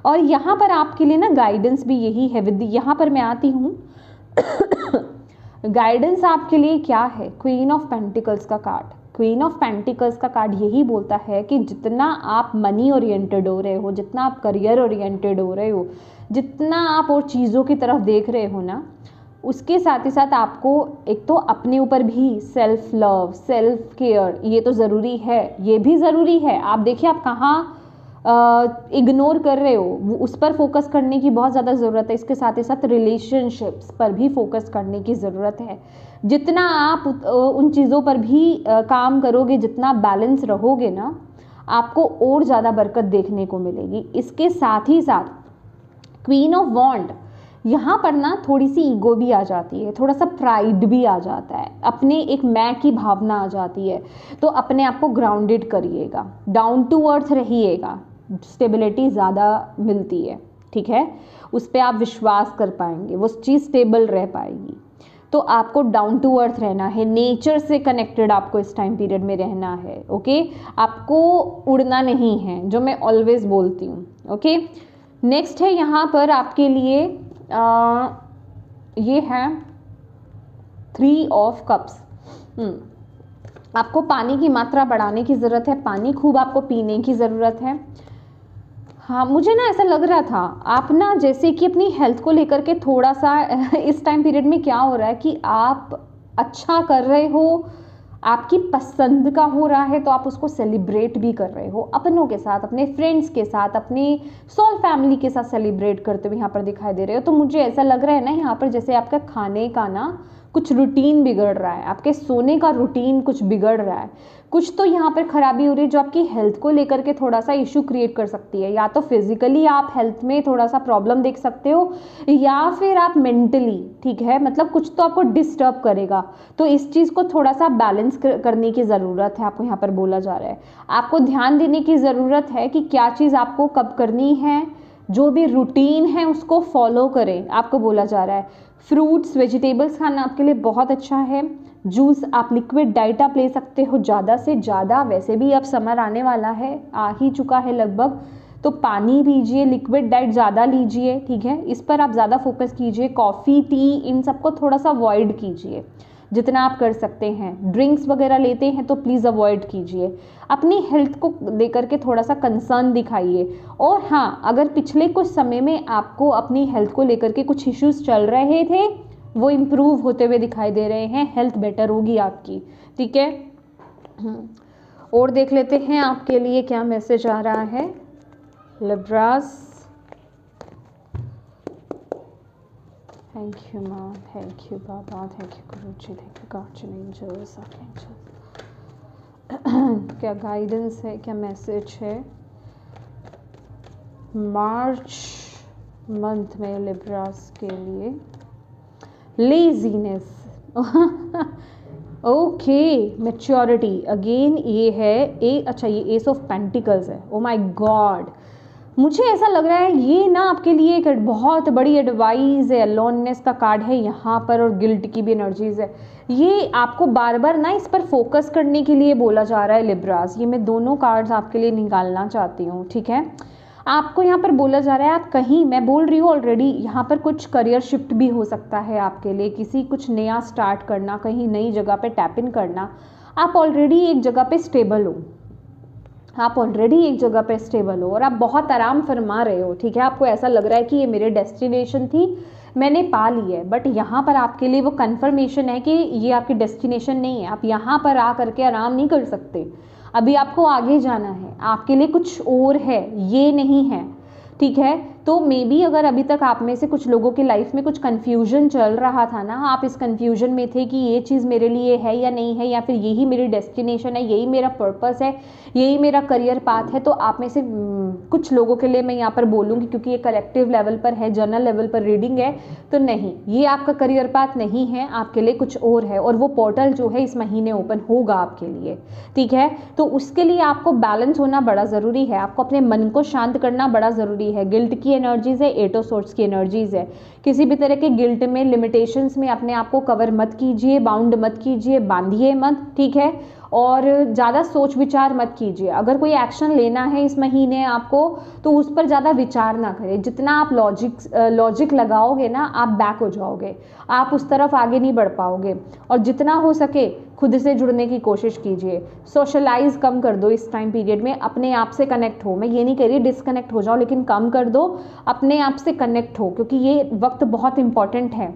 और यहाँ पर आपके लिए ना गाइडेंस भी यही है। यहाँ पर मैं आती हूँ गाइडेंस आपके लिए क्या है, क्वीन ऑफ पेंटिकल्स का कार्ड। क्वीन ऑफ पेंटिकल्स का कार्ड यही बोलता है कि जितना आप मनी ओरिएंटेड हो रहे हो, जितना आप करियर ओरिएंटेड हो रहे हो, जितना आप और चीज़ों की तरफ देख रहे हो ना, उसके साथ ही साथ आपको एक तो अपने ऊपर भी सेल्फ लव, सेल्फ केयर, ये तो ज़रूरी है, ये भी ज़रूरी है। आप देखिए आप कहाँ इग्नोर कर रहे हो, उस पर फोकस करने की बहुत ज़्यादा ज़रूरत है। इसके साथ ही साथ रिलेशनशिप्स पर भी फोकस करने की ज़रूरत है। जितना आप उन चीज़ों पर भी काम करोगे, जितना बैलेंस रहोगे ना, आपको और ज़्यादा बरकत देखने को मिलेगी। इसके साथ ही साथ क्वीन ऑफ वॉन्ड, यहाँ पर ना थोड़ी सी ईगो भी आ जाती है, थोड़ा सा प्राइड भी आ जाता है, अपने एक मैं की भावना आ जाती है। तो अपने आप को ग्राउंडेड करिएगा, डाउन टू अर्थ रहिएगा, स्टेबिलिटी ज़्यादा मिलती है, ठीक है। उस पर आप विश्वास कर पाएंगे, वो चीज़ स्टेबल रह पाएगी। तो आपको डाउन टू अर्थ रहना है, नेचर से कनेक्टेड आपको इस टाइम पीरियड में रहना है, ओके। आपको उड़ना नहीं है, जो मैं ऑलवेज बोलती हूँ, ओके। नेक्स्ट है यहाँ पर आपके लिए ये है 3 ऑफ कप्स। आपको पानी की मात्रा बढ़ाने की ज़रूरत है, पानी खूब आपको पीने की ज़रूरत है। हाँ, मुझे ना ऐसा लग रहा था आप ना जैसे कि अपनी हेल्थ को लेकर के थोड़ा सा इस टाइम पीरियड में क्या हो रहा है कि आप अच्छा कर रहे हो, आपकी पसंद का हो रहा है, तो आप उसको सेलिब्रेट भी कर रहे हो अपनों के साथ, अपने फ्रेंड्स के साथ, अपने सोल फैमिली के साथ सेलिब्रेट करते हुए यहाँ पर दिखाई दे रहे हो। तो मुझे ऐसा लग रहा है ना यहाँ पर जैसे आपका खाने का ना कुछ रूटीन बिगड़ रहा है, आपके सोने का रूटीन कुछ बिगड़ रहा है, कुछ तो यहाँ पर खराबी हो रही है जो आपकी हेल्थ को लेकर के थोड़ा सा इशू क्रिएट कर सकती है। या तो फिजिकली आप हेल्थ में थोड़ा सा प्रॉब्लम देख सकते हो, या फिर आप मेंटली, ठीक है, मतलब कुछ तो आपको डिस्टर्ब करेगा। तो इस चीज़ को थोड़ा सा बैलेंस करने की ज़रूरत है, आपको यहाँ पर बोला जा रहा है। आपको ध्यान देने की ज़रूरत है कि क्या चीज़ आपको कब करनी है, जो भी रूटीन है उसको फॉलो करें, आपको बोला जा रहा है। फ्रूट्स वेजिटेबल्स खाना आपके लिए बहुत अच्छा है। जूस, आप लिक्विड डाइट आप ले सकते हो ज़्यादा से ज़्यादा, वैसे भी अब समर आने वाला है, आ ही चुका है लगभग, तो पानी पीजिए, लिक्विड डाइट ज़्यादा लीजिए, ठीक है, इस पर आप ज़्यादा फोकस कीजिए। कॉफ़ी, टी, इन सबको थोड़ा सा अवॉइड कीजिए जितना आप कर सकते हैं। ड्रिंक्स वगैरह लेते हैं तो प्लीज़ अवॉइड कीजिए। अपनी हेल्थ को लेकर के थोड़ा सा कंसर्न दिखाइए। और हाँ, अगर पिछले कुछ समय में आपको अपनी हेल्थ को लेकर के कुछ इश्यूज़ चल रहे थे, वो इम्प्रूव होते हुए दिखाई दे रहे हैं, हेल्थ बेटर होगी आपकी, ठीक है। और देख लेते हैं आपके लिए क्या मैसेज आ रहा है लिब्रास। थैंक यू माँ, थैंक यू बाबा, थैंक यू गुरुजी, thank you guardian angels, archangels. क्या गाइडेंस है, क्या मैसेज है मार्च मंथ में लिब्रास के लिए? लेजीनेस, ओके, मैच्योरिटी, अगेन ये है अच्छा ये एस ऑफ पेंटिकल्स है। ओ माय गॉड, मुझे ऐसा लग रहा है ये ना आपके लिए एक बहुत बड़ी एडवाइस है। लोननेस का कार्ड है यहाँ पर और गिल्ट की भी एनर्जीज है। ये आपको बार बार ना इस पर फोकस करने के लिए बोला जा रहा है लिब्रास। ये मैं दोनों कार्ड्स आपके लिए निकालना चाहती हूँ, ठीक है। आपको यहाँ पर बोला जा रहा है आप कहीं, मैं बोल रही हूँ ऑलरेडी, यहाँ पर कुछ करियर शिफ्ट भी हो सकता है आपके लिए, किसी कुछ नया स्टार्ट करना, कहीं नई जगह पे टैप इन करना। आप ऑलरेडी एक जगह पे स्टेबल हो, आप ऑलरेडी एक जगह पे स्टेबल हो और आप बहुत आराम फरमा रहे हो, ठीक है। आपको ऐसा लग रहा है कि ये मेरे डेस्टिनेशन थी, मैंने पा ली है, बट यहाँ पर आपके लिए वो कन्फर्मेशन है कि ये आपकी डेस्टिनेशन नहीं है। आप यहाँ पर आ करके आराम नहीं कर सकते, अभी आपको आगे जाना है, आपके लिए कुछ और है, ये नहीं है, ठीक है। तो मे बी अगर अभी तक आप में से कुछ लोगों की लाइफ में कुछ कन्फ्यूजन चल रहा था ना, आप इस कन्फ्यूजन में थे कि ये चीज़ मेरे लिए है या नहीं है, या फिर यही मेरी डेस्टिनेशन है, यही मेरा पर्पस है, यही मेरा करियर पाथ है, तो आप में से कुछ लोगों के लिए मैं यहाँ पर बोलूँगी, क्योंकि ये कलेक्टिव लेवल पर है, जनरल लेवल पर रीडिंग है, तो नहीं, ये आपका करियर पाथ नहीं है, आपके लिए कुछ और है। और वो पोर्टल जो है इस महीने ओपन होगा आपके लिए, ठीक है। तो उसके लिए आपको बैलेंस होना बड़ा ज़रूरी है, आपको अपने मन को शांत करना बड़ा ज़रूरी है। गिल्ट की एनर्जीज है, 8 ऑफ सोर्ड्स की एनर्जीज है। किसी भी तरह के गिल्ट में, लिमिटेशंस में अपने आप को कवर मत कीजिए, बाउंड मत कीजिए, बांधिए मत, ठीक है। और ज़्यादा सोच विचार मत कीजिए। अगर कोई एक्शन लेना है इस महीने आपको, तो उस पर ज़्यादा विचार ना करें। जितना आप लॉजिक लगाओगे ना, आप बैक हो जाओगे, आप उस तरफ आगे नहीं बढ़ पाओगे। और जितना हो सके खुद से जुड़ने की कोशिश कीजिए। सोशलाइज कम कर दो इस टाइम पीरियड में, अपने आप से कनेक्ट हो। मैं ये नहीं कह रही डिस्कनेक्ट हो जाओ, लेकिन कम कर दो, अपने आप से कनेक्ट हो, क्योंकि ये वक्त बहुत इंपॉर्टेंट है।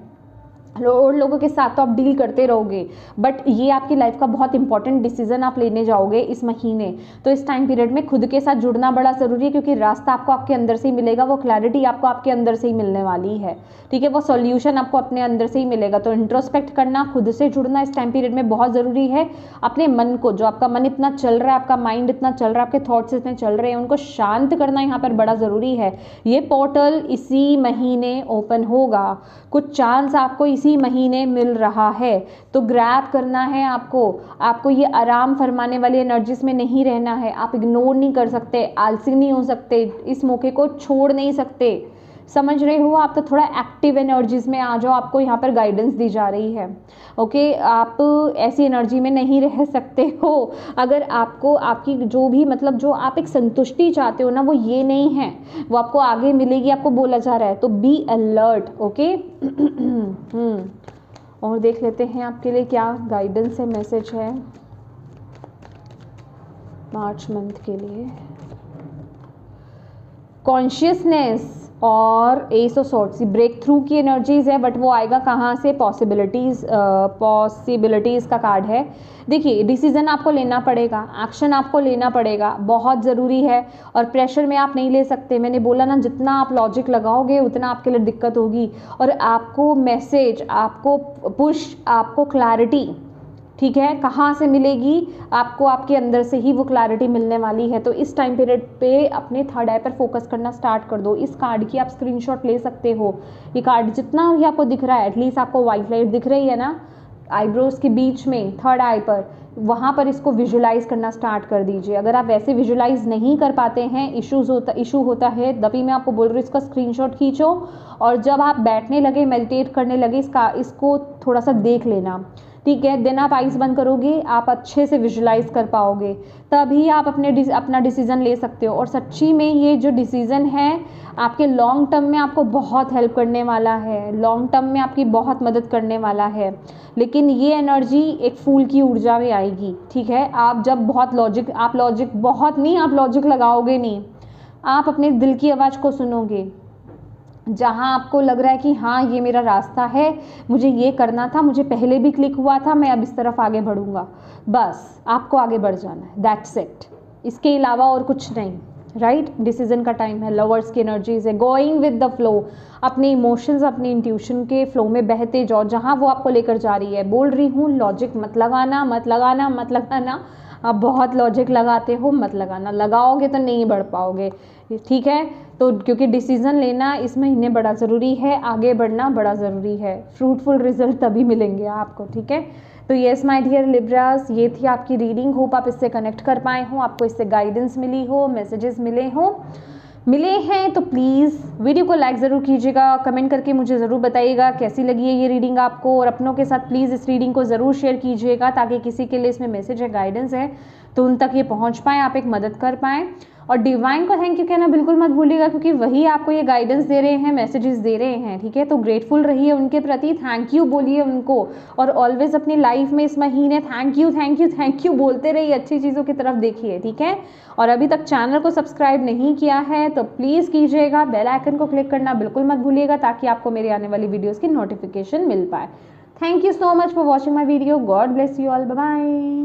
और लोगों के साथ तो आप डील करते रहोगे, बट ये आपकी लाइफ का बहुत इंपॉर्टेंट डिसीजन आप लेने जाओगे इस महीने। तो इस टाइम पीरियड में खुद के साथ जुड़ना बड़ा ज़रूरी है, क्योंकि रास्ता आपको आपके अंदर से ही मिलेगा, वो क्लैरिटी आपको आपके अंदर से ही मिलने वाली है, ठीक है, वो सॉल्यूशन आपको अपने अंदर से ही मिलेगा। तो इंट्रोस्पेक्ट करना, खुद से जुड़ना इस टाइम पीरियड में बहुत ज़रूरी है। अपने मन को, जो आपका मन इतना चल रहा है, आपका माइंड इतना चल रहा है, आपके थॉट्स इतने चल रहे हैं, उनको शांत करना यहाँ पर बड़ा ज़रूरी है। ये पोर्टल इसी महीने ओपन होगा, कुछ चांस आपको इसी महीने मिल रहा है, तो ग्रैब करना है आपको ये आराम फरमाने वाली एनर्जीज में नहीं रहना है। आप इग्नोर नहीं कर सकते, आलसी नहीं हो सकते, इस मौके को छोड़ नहीं सकते, समझ रहे हो आप? तो थोड़ा एक्टिव एनर्जीज में आ जाओ, आपको यहाँ पर गाइडेंस दी जा रही है। ओके, आप ऐसी एनर्जी में नहीं रह सकते हो अगर आपको आपकी जो भी मतलब जो आप एक संतुष्टि चाहते हो ना, वो ये नहीं है, वो आपको आगे मिलेगी, आपको बोला जा रहा है। तो बी अलर्ट, ओके। और देख लेते हैं आपके लिए क्या गाइडेंस है, मैसेज है मार्च मंथ के लिए। कॉन्शियसनेस और ace of swords, break through की एनर्जीज है, बट वो आएगा कहाँ से? पॉसिबिलिटीज़ का कार्ड है। देखिए, डिसीजन आपको लेना पड़ेगा, एक्शन आपको लेना पड़ेगा, बहुत ज़रूरी है, और प्रेशर में आप नहीं ले सकते। मैंने बोला ना, जितना आप लॉजिक लगाओगे उतना आपके लिए दिक्कत होगी, और आपको मैसेज, आपको पुश, आपको क्लैरिटी, ठीक है, कहाँ से मिलेगी? आपको आपके अंदर से ही वो क्लैरिटी मिलने वाली है। तो इस टाइम पीरियड पे अपने थर्ड आई पर फोकस करना स्टार्ट कर दो। इस कार्ड की आप स्क्रीनशॉट ले सकते हो। ये कार्ड जितना भी आपको दिख रहा है, एटलीस्ट आपको वाइट लाइट दिख रही है ना आईब्रोज के बीच में, थर्ड आई पर, वहाँ पर इसको विजुलाइज करना स्टार्ट कर दीजिए। अगर आप वैसे विजुलाइज नहीं कर पाते हैं, इशू होता है, तभी मैं आपको बोल रही हूँ इसका स्क्रीनशॉट खींचो, और जब आप बैठने लगे, मेडिटेट करने लगे, इसको थोड़ा सा देख लेना, ठीक है। देन आप आइज़ बंद करोगे, आप अच्छे से विजुलाइज कर पाओगे, तभी आप अपना डिसीज़न ले सकते हो। और सच्ची में ये जो डिसीज़न है आपके लॉन्ग टर्म में आपको बहुत हेल्प करने वाला है, लॉन्ग टर्म में आपकी बहुत मदद करने वाला है। लेकिन ये एनर्जी एक फूल की ऊर्जा में आएगी, ठीक है। आप जब बहुत लॉजिक लगाओगे नहीं, आप अपने दिल की आवाज़ को सुनोगे, जहाँ आपको लग रहा है कि हाँ ये मेरा रास्ता है, मुझे ये करना था, मुझे पहले भी क्लिक हुआ था, मैं अब इस तरफ आगे बढ़ूँगा, बस आपको आगे बढ़ जाना है, दैट्स इट। इसके अलावा और कुछ नहीं, राइट। डिसीजन का टाइम है, लवर्स की एनर्जीज है, गोइंग विद द फ्लो, अपने इमोशंस, अपनी इंट्यूशन के फ्लो में बहते जाओ, जहाँ वो आपको लेकर जा रही है। बोल रही हूँ, लॉजिक मत लगाना, आप बहुत लॉजिक लगाते हो, मत लगाना, लगाओगे तो नहीं बढ़ पाओगे, ठीक है। तो क्योंकि डिसीज़न लेना इस महीने बड़ा ज़रूरी है, आगे बढ़ना बड़ा ज़रूरी है, फ्रूटफुल रिजल्ट तभी मिलेंगे आपको, ठीक है। तो येस माय डियर लिब्रास, ये थी आपकी रीडिंग। होप आप इससे कनेक्ट कर पाए हो, आपको इससे गाइडेंस मिली हो, मैसेजेस मिले हैं तो प्लीज़ वीडियो को लाइक ज़रूर कीजिएगा, कमेंट करके मुझे ज़रूर बताइएगा कैसी लगी है ये रीडिंग आपको, और अपनों के साथ प्लीज़ इस रीडिंग को ज़रूर शेयर कीजिएगा, ताकि किसी के लिए इसमें मैसेज है, गाइडेंस है, तो उन तक ये पहुंच पाएँ, आप एक मदद कर पाएँ। और डिवाइन को थैंक यू कहना बिल्कुल मत भूलिएगा, क्योंकि वही आपको ये गाइडेंस दे रहे हैं, मैसेजेस दे रहे हैं, ठीक है। तो ग्रेटफुल रहिए उनके प्रति, थैंक यू बोलिए उनको, और ऑलवेज अपनी लाइफ में इस महीने थैंक यू बोलते रहिए, अच्छी चीज़ों की तरफ देखिए, ठीक है। और अभी तक चैनल को सब्सक्राइब नहीं किया है तो प्लीज़ कीजिएगा, बेल आइकन को क्लिक करना बिल्कुल मत भूलिएगा, ताकि आपको मेरे आने वाली वीडियोज़ की नोटिफिकेशन मिल पाए। Thank you so much for watching my video, God bless you all, bye bye.